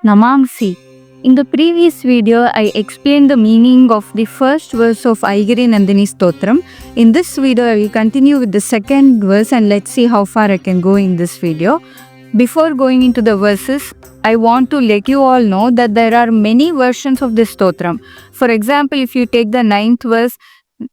Namamsi. In the previous video, I explained the meaning of the first verse of Aigiri Nandini Stotram. In this video, I will continue with the second verse and let's see how far I can go in this video. Before going into the verses, I want to let you all know that there are many versions of this stotram. For example, if you take the 9th verse,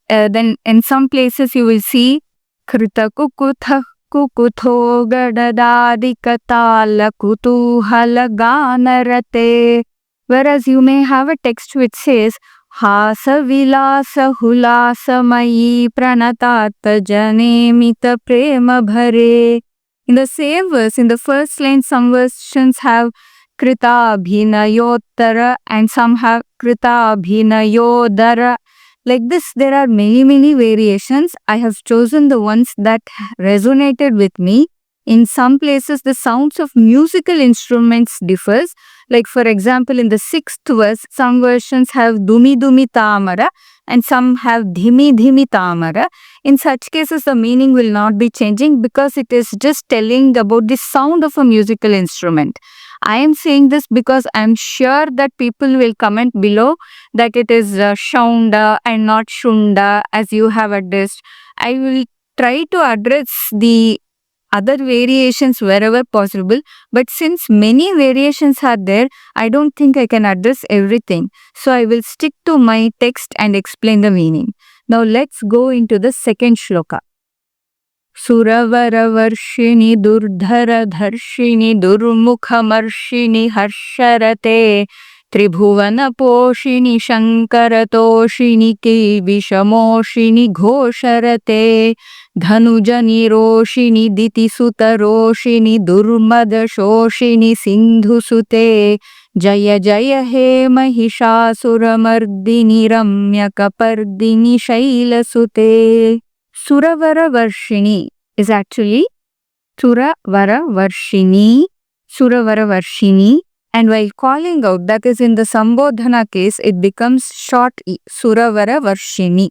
then in some places you will see Krita Kukutha Kukutho Gadadadikatala Kutuhala Ganarate. Whereas you may have a text which says Hasa Vilasa Hulasa Mai Pranatata Janemita Prema Bhare. In the same verse, in the first line, some versions have Krita Abhinayottara and some have Krita Abhinayodara. Like this, there are many variations. I have chosen the ones that resonated with me. In some places, the sounds of musical instruments differs. Like for example, in the 6th verse, some versions have Dumi Dumi Tamara and some have Dhimi Dhimi Tamara. In such cases, the meaning will not be changing because it is just telling about the sound of a musical instrument. I am saying this because I am sure that people will comment below that it is Shaunda and not Shunda as you have addressed. I will try to address the other variations wherever possible, but since many variations are there, I don't think I can address everything. So I will stick to my text and explain the meaning. Now let's go into the second shloka. Suravaravarshini Durdharadharshini Durmukhamarshini Harsharate Tribhuvana Poshini Shankaratoshini Ki Vishamoshini Ghosharate Dhanujani Roshini Diti Sutaroshini Durmada Shoshini Sindhusute Jaya Jaya He Mahishasuramardini Ramyakapardini Shailasute. Suravaravarshini is actually Suravaravarshini, and while calling out, that is in the Sambodhana case, it becomes short E, Suravaravarshini.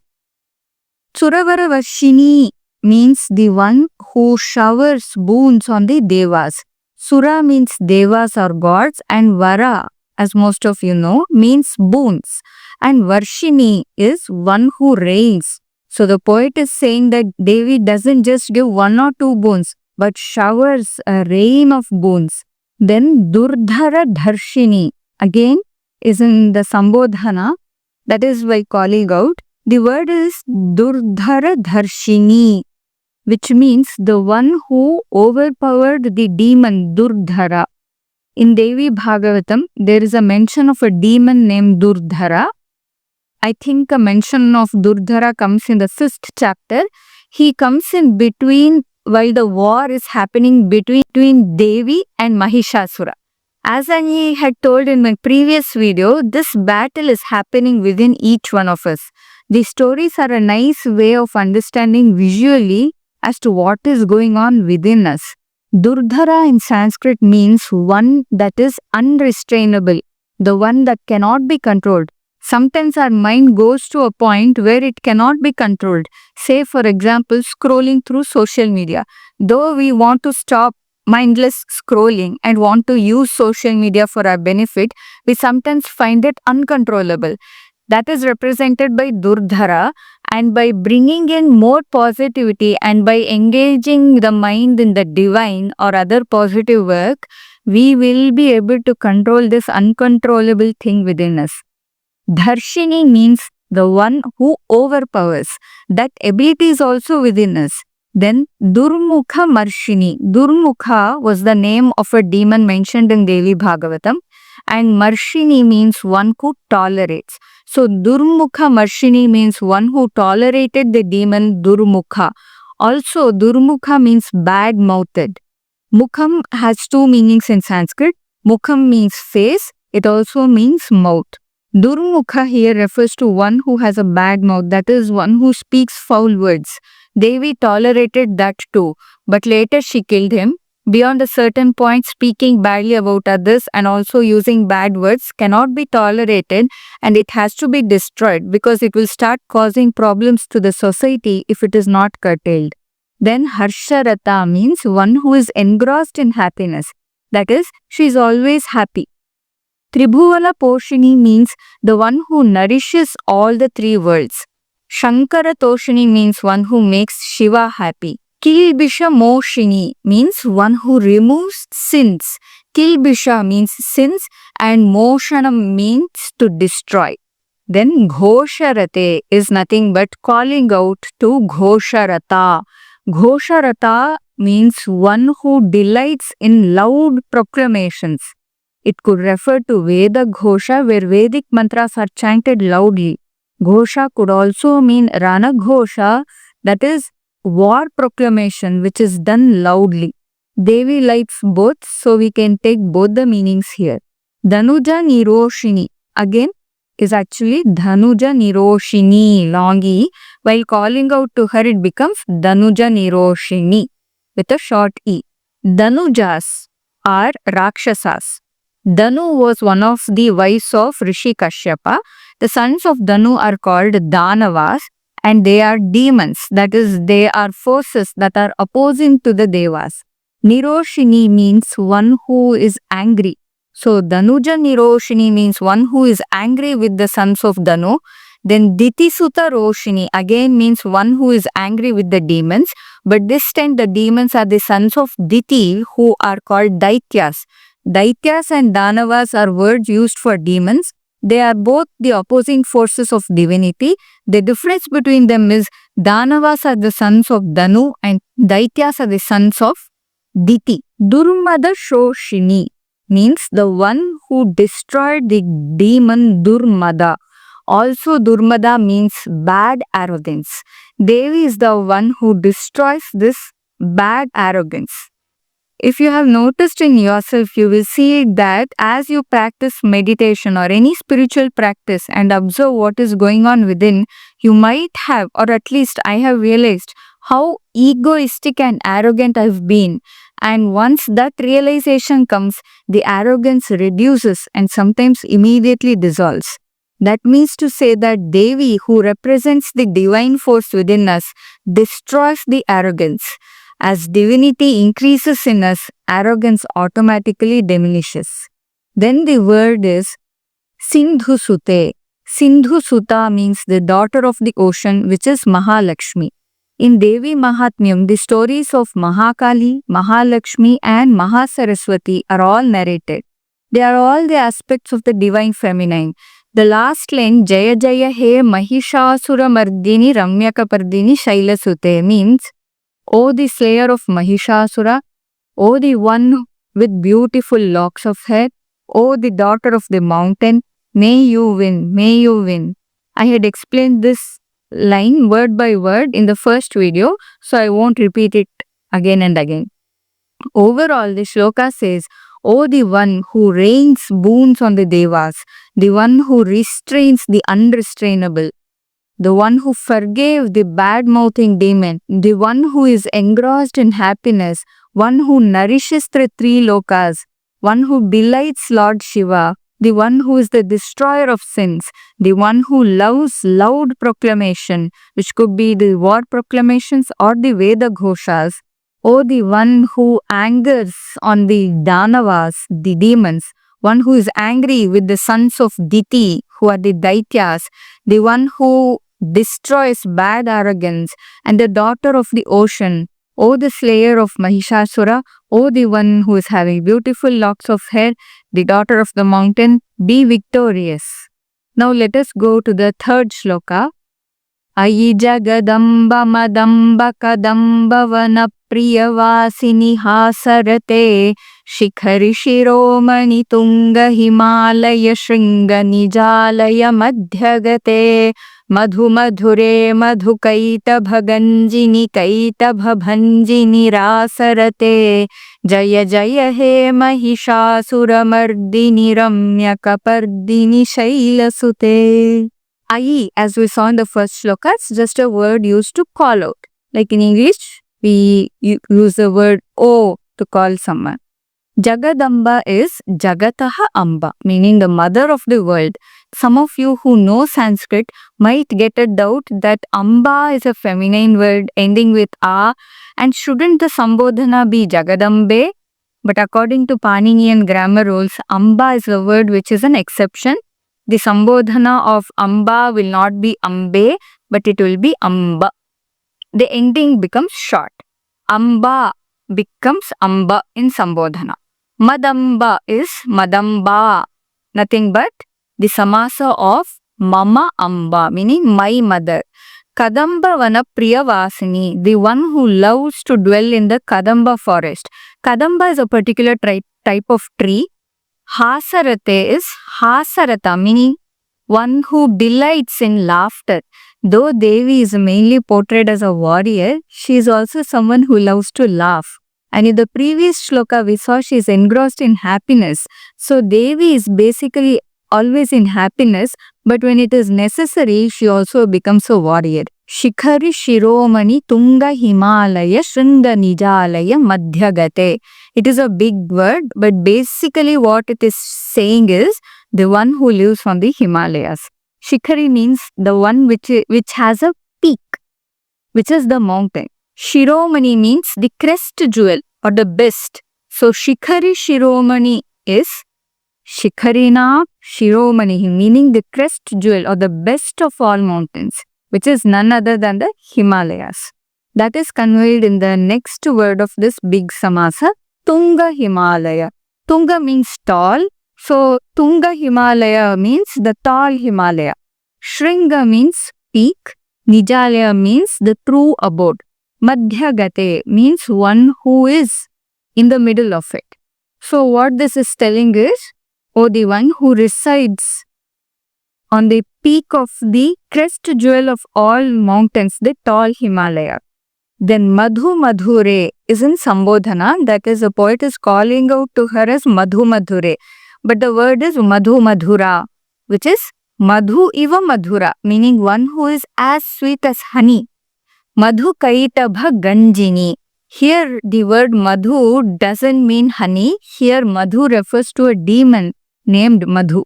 Suravaravarshini means the one who showers boons on the Devas. Sura means Devas or gods, and Vara, as most of you know, means boons. And Varshini is one who rains. So the poet is saying that Devi doesn't just give one or two boons, but showers a rain of boons. Then Durdhara Dharshini again is in the Sambodhana, that is by calling out. The word is Durdhara Dharshini, which means the one who overpowered the demon Durdhara. In Devi Bhagavatam, there is a mention of a demon named Durdhara. I think a mention of Durdhara comes in the 5th chapter. He comes in between while the war is happening between Devi and Mahishasura. As I had told in my previous video, this battle is happening within each one of us. These stories are a nice way of understanding visually as to what is going on within us. Durdhara in Sanskrit means one that is unrestrainable, the one that cannot be controlled. Sometimes our mind goes to a point where it cannot be controlled. Say, for example, scrolling through social media. Though we want to stop mindless scrolling and want to use social media for our benefit, we sometimes find it uncontrollable. That is represented by Durdhara, and by bringing in more positivity and by engaging the mind in the divine or other positive work, we will be able to control this uncontrollable thing within us. Dharshini means the one who overpowers. That ability is also within us. Then Durmukha Marshini. Durmukha was the name of a demon mentioned in Devi Bhagavatam, and Marshini means one who tolerates. So Durmukha Marshini means one who tolerated the demon Durmukha. Also Durmukha means bad-mouthed. Mukham has two meanings in Sanskrit. Mukham means face. It also means mouth. Durmukha here refers to one who has a bad mouth, that is one who speaks foul words. Devi tolerated that too, but later she killed him. Beyond a certain point, speaking badly about others and also using bad words cannot be tolerated, and it has to be destroyed because it will start causing problems to the society if it is not curtailed. Then Harsharata means one who is engrossed in happiness. That is, she is always happy. Tribhuvala Poshini means the one who nourishes all the three worlds. Shankara Toshini means one who makes Shiva happy. Kilbisha Moshini means one who removes sins. Kilbisha means sins and Moshanam means to destroy. Then Ghosharate is nothing but calling out to Ghosharata. Ghosharata means one who delights in loud proclamations. It could refer to Veda Ghosha where Vedic mantras are chanted loudly. Ghosha could also mean Rana Ghosha, that is war proclamation which is done loudly. Devi likes both, so we can take both the meanings here. Dhanuja Niroshini again is actually Dhanuja Niroshini, longi. While calling out to her, it becomes Dhanuja Niroshini with a short E. Dhanujas are Rakshasas. Dhanu was one of the wives of Rishi Kashyapa. The sons of Dhanu are called Danavas and they are demons. That is, they are forces that are opposing to the Devas. Niroshini means one who is angry. So, Dhanuja Niroshini means one who is angry with the sons of Dhanu. Then Ditisuta Roshini again means one who is angry with the demons. But this time the demons are the sons of Diti who are called Daityas. Daityas and Danavas are words used for demons. They are both the opposing forces of divinity. The difference between them is Danavas are the sons of Dhanu and Daityas are the sons of Diti. Durmada Shoshini means the one who destroyed the demon Durmada. Also, Durmada means bad arrogance. Devi is the one who destroys this bad arrogance. If you have noticed in yourself, you will see that as you practice meditation or any spiritual practice and observe what is going on within, you might have, or at least I have realized, how egoistic and arrogant I've been. And once that realization comes, the arrogance reduces and sometimes immediately dissolves. That means to say that Devi, who represents the divine force within us, destroys the arrogance. As divinity increases in us, arrogance automatically diminishes. Then the word is Sindhu Sute. Sindhu Suta means the daughter of the ocean, which is Mahalakshmi. In Devi Mahatmyam, the stories of Mahakali, Mahalakshmi and Mahasaraswati are all narrated. They are all the aspects of the divine feminine. The last line, Jaya Jaya He Mahishasura Mardini Ramyakapardini Shailasute means, O the slayer of Mahishasura, O the one with beautiful locks of hair, O the daughter of the mountain, may you win, may you win. I had explained this line word by word in the first video, so I won't repeat it again and again. Overall, the shloka says, O the one who rains boons on the Devas, the one who restrains the unrestrainable, the one who forgave the bad-mouthing demon, the one who is engrossed in happiness, one who nourishes the three lokas, one who delights Lord Shiva, the one who is the destroyer of sins, the one who loves loud proclamation, which could be the war proclamations or the Veda Ghoshas, O the one who angers on the Danavas, the demons, one who is angry with the sons of Diti, who are the Daityas, the one who destroys bad arrogance, and the daughter of the ocean, O the slayer of Mahishasura, O the one who is having beautiful locks of hair, the daughter of the mountain, be victorious. Now let us go to the third shloka. Ayi jagadamba madamba kadamba vana priyavasini hasarate shikhari shiromani tunga himalaya shringa nijalaya madhyagate madhu madhure madhu kaita bhaganjini kaita bhabhanjini rasarate jaya jaya he mahishasura mardini ramya kapardini shailasute. Ayi, as we saw in the first shloka, it's just a word used to call out. Like in English, we use the word O to call someone. Jagadamba is Jagataha Amba, meaning the mother of the world. Some of you who know Sanskrit might get a doubt that Amba is a feminine word ending with A, and shouldn't the Sambodhana be Jagadambe? But according to Paninian grammar rules, Amba is a word which is an exception. The Sambodhana of Amba will not be Ambe, but it will be Amba. The ending becomes short. Amba becomes Amba in Sambodhana. Madamba is Madamba, nothing but the samasa of Mama Amba, meaning my mother. Kadamba Vana Priyavasini, the one who loves to dwell in the Kadamba forest. Kadamba is a particular type of tree. Hasarate is Hasarata, meaning one who delights in laughter. Though Devi is mainly portrayed as a warrior, she is also someone who loves to laugh. And in the previous shloka, we saw she is engrossed in happiness. So Devi is basically always in happiness, but when it is necessary, she also becomes a warrior. Shikhari Shiromani Tunga Himalaya Shrinda Nijalaya Madhyagate. It is a big word, but basically what it is saying is the one who lives on the Himalayas. Shikhari means the one which has a peak, which is the mountain. Shiromani means the crest jewel or the best. So Shikhari Shiromani is Shikharina Shiromani, meaning the crest jewel or the best of all mountains, which is none other than the Himalayas. That is conveyed in the next word of this big samasa, Tunga Himalaya. Tunga means tall. So Tunga Himalaya means the tall Himalaya. Shringa means peak. Nijalaya means the true abode. Madhyagate means one who is in the middle of it. So what this is telling is, the one who resides on the peak of the crest jewel of all mountains, the tall Himalaya. Then Madhu Madhure is in Sambodhana, that is, the poet is calling out to her as Madhu Madhure. But the word is Madhu Madhura, which is Madhu Iva Madhura, meaning one who is as sweet as honey. Madhu Kaitabha Ganjini. Here the word Madhu doesn't mean honey. Here Madhu refers to a demon named Madhu.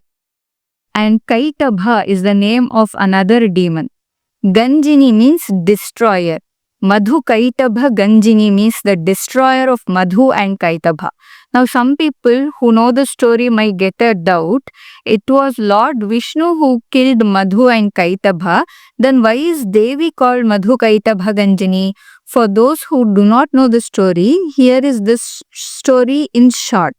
And Kaitabha is the name of another demon. Ganjini means destroyer. Madhu Kaitabha Ganjini means the destroyer of Madhu and Kaitabha. Now some people who know the story might get a doubt. It was Lord Vishnu who killed Madhu and Kaitabha. Then why is Devi called Madhu Kaitabha Ganjini? For those who do not know the story, here is this story in short.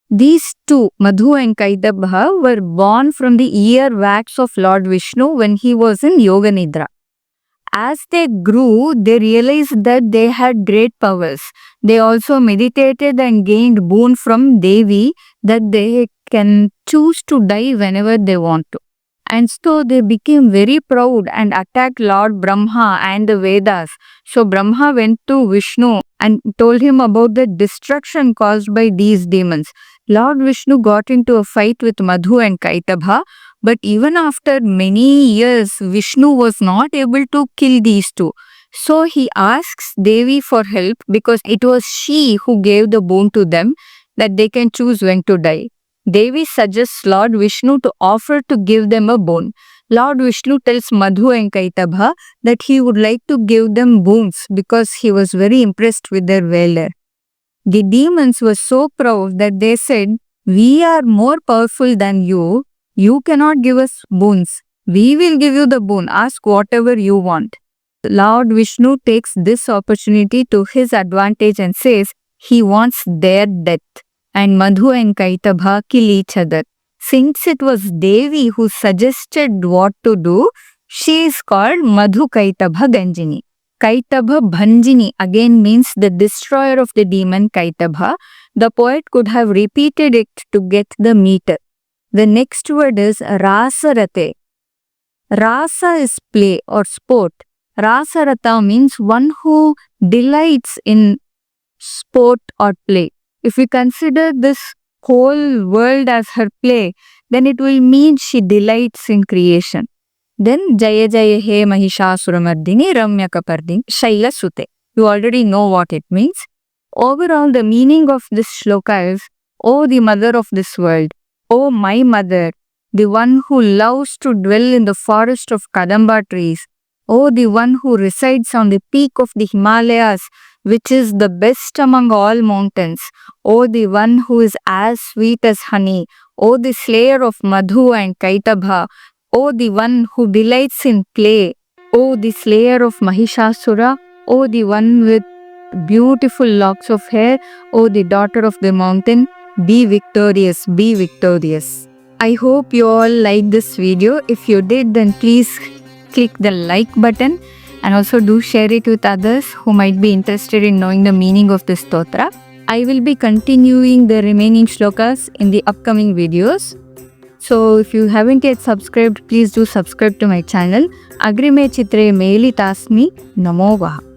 These two, Madhu and Kaitabha, were born from the ear wax of Lord Vishnu when he was in Yoga Nidra. As they grew, they realized that they had great powers. They also meditated and gained boon from Devi that they can choose to die whenever they want to. And so they became very proud and attacked Lord Brahma and the Vedas. So Brahma went to Vishnu and told him about the destruction caused by these demons. Lord Vishnu got into a fight with Madhu and Kaitabha, but even after many years, Vishnu was not able to kill these two. So he asks Devi for help because it was she who gave the boon to them that they can choose when to die. Devi suggests Lord Vishnu to offer to give them a boon. Lord Vishnu tells Madhu and Kaitabha that he would like to give them boons because he was very impressed with their valor. The demons were so proud that they said, "We are more powerful than you. You cannot give us boons. We will give you the boon. Ask whatever you want." Lord Vishnu takes this opportunity to his advantage and says he wants their death. And Madhu and Kaitabha kill each other. Since it was Devi who suggested what to do, she is called Madhu Kaitabha Ganjini. Kaitabha Bhanjini again means the destroyer of the demon Kaitabha. The poet could have repeated it to get the meter. The next word is Rasarate. Rasa is play or sport. Rasarata means one who delights in sport or play. If we consider this whole world as her play, then it will mean she delights in creation. Then Jaya Jaya He Mahishasuramardini Ramya Kapardini Shaila Sute. You already know what it means. Overall, the meaning of this shloka is, "O the mother of this world, O my mother, the one who loves to dwell in the forest of Kadamba trees, O the one who resides on the peak of the Himalayas, which is the best among all mountains. O the one who is as sweet as honey. O the slayer of Madhu and Kaitabha. O the one who delights in play. O the slayer of Mahishasura. O the one with beautiful locks of hair. O the daughter of the mountain. Be victorious, be victorious. I hope you all liked this video. If you did, then please click the like button and also do share it with others who might be interested in knowing the meaning of this stotra. I will be continuing the remaining shlokas in the upcoming videos. So if you haven't yet subscribed, please do subscribe to my channel. Agrime Chitre Meli Tasmi Namo Vaha.